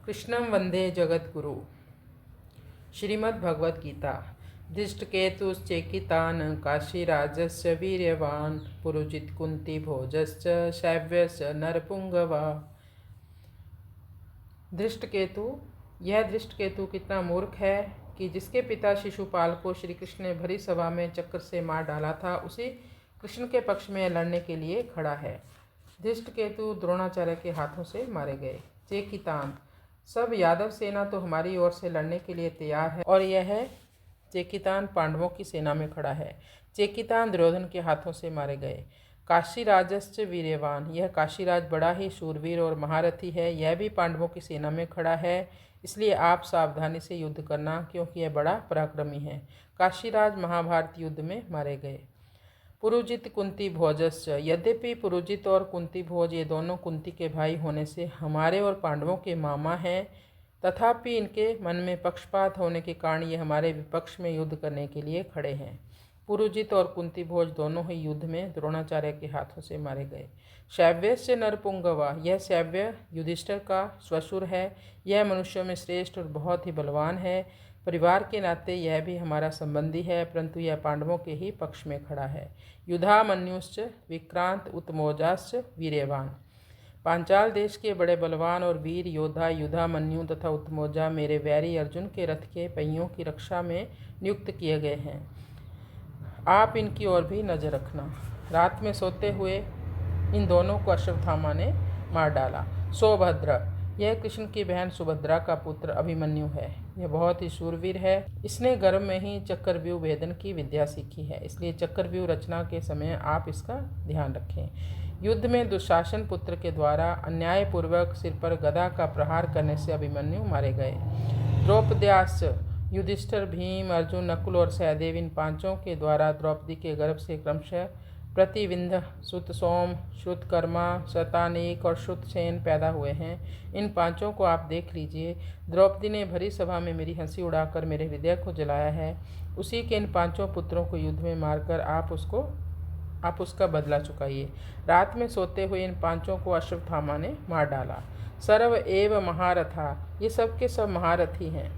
कृष्णं वंदे जगद्गुरु। श्रीमद्भगवद्गीता। दृष्टकेतुश्चेकितान् काशीराजस्य वीर्यवान् पुरुजित् कुन्तीभोजश्च शैव्यश्च नरपुंगवा। दृष्टकेतु, यह दृष्टकेतु कितना मूर्ख है कि जिसके पिता शिशुपाल को श्री कृष्ण ने भरी सभा में चक्र से मार डाला था, उसी कृष्ण के पक्ष में लड़ने के लिए खड़ा है। दृष्टकेतु द्रोणाचार्य के हाथों से मारे गए। चेकितान, सब यादव सेना तो हमारी ओर से लड़ने के लिए तैयार है और यह चेकितान पांडवों की सेना में खड़ा है। चेकितान दुर्योधन के हाथों से मारे गए। काशीराजश्च वीर्यवान, यह काशीराज बड़ा ही शूरवीर और महारथी है, यह भी पांडवों की सेना में खड़ा है, इसलिए आप सावधानी से युद्ध करना, क्योंकि यह बड़ा पराक्रमी है। काशीराज महाभारत युद्ध में मारे गए। पुरुजित कुंती भोजश्च, यद्यपि पुरुजित और कुंती भोज ये दोनों कुंती के भाई होने से हमारे और पांडवों के मामा हैं, तथापि इनके मन में पक्षपात होने के कारण ये हमारे विपक्ष में युद्ध करने के लिए खड़े हैं। पुरुजित और कुंती भोज दोनों ही युद्ध में द्रोणाचार्य के हाथों से मारे गए। शैव्यस्य नरपुंगवा, यह शैव्य युधिष्ठिर का ससुर है, यह मनुष्यों में श्रेष्ठ और बहुत ही बलवान है। परिवार के नाते यह भी हमारा संबंधी है, परंतु यह पांडवों के ही पक्ष में खड़ा है। युधामन्युश्च विक्रांत उत्मोजाश्च वीर्यवान, पांचाल देश के बड़े बलवान और वीर योद्धा युधामन्यु तथा उत्मोजा मेरे वैरी अर्जुन के रथ के पहियों की रक्षा में नियुक्त किए गए हैं। आप इनकी ओर भी नजर रखना। रात में सोते हुए इन दोनों को अश्वत्थामा ने मार डाला। सौभद्र, यह कृष्ण की बहन सुभद्रा का पुत्र अभिमन्यु है, यह बहुत ही शूरवीर है, इसने गर्भ में ही चक्रव्यूह भेदन की विद्या सीखी है, इसलिए चक्रव्यूह रचना के समय आप इसका ध्यान रखें। युद्ध में दुशासन पुत्र के द्वारा अन्यायपूर्वक सिर पर गदा का प्रहार करने से अभिमन्यु मारे गए। द्रौपद्याश्च, युधिष्ठिर, भीम, अर्जुन, नकुल और सहदेव इन पांचों के द्वारा द्रौपदी के गर्भ से क्रमशः प्रतिविंध, श्रुत सोम, श्रुतकर्मा, शतानीक और श्रुतसेन पैदा हुए हैं। इन पांचों को आप देख लीजिए। द्रौपदी ने भरी सभा में मेरी हंसी उड़ाकर मेरे हृदय को जलाया है। उसी के इन पांचों पुत्रों को युद्ध में मारकर आप उसका बदला चुकाइए। रात में सोते हुए इन पांचों को अश्वत्थामा ने मार डाला। सर्व एव महारथा, ये सब के सब महारथी हैं,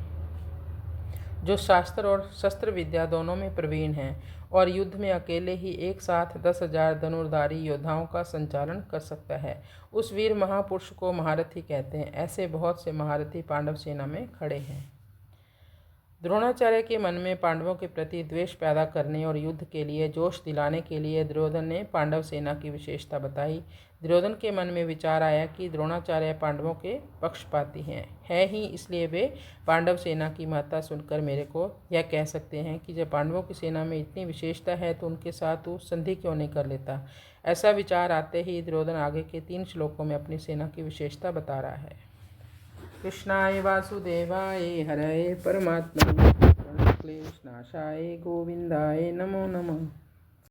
जो शास्त्र और शस्त्र विद्या दोनों में प्रवीण हैं और युद्ध में अकेले ही एक साथ 10,000 धनुर्धारी योद्धाओं का संचालन कर सकता है। उस वीर महापुरुष को महारथी कहते हैं। ऐसे बहुत से महारथी पांडव सेना में खड़े हैं। द्रोणाचार्य के मन में पांडवों के प्रति द्वेष पैदा करने और युद्ध के लिए जोश दिलाने के लिए दुर्योधन ने पांडव सेना की विशेषता बताई। दुर्योधन के मन में विचार आया कि द्रोणाचार्य पांडवों के पक्षपाती है ही, इसलिए वे पांडव सेना की महत्ता सुनकर मेरे को यह कह सकते हैं कि जब पांडवों की सेना में इतनी विशेषता है तो उनके साथ तू संधि क्यों नहीं कर लेता। ऐसा विचार आते ही दुर्योधन आगे के 3 श्लोकों में अपनी सेना की विशेषता बता रहा है। कृष्णाय वासुदेवाय हरये परमात्मने प्रणतक्लेशनाशाय गोविंदाय नमो नमः।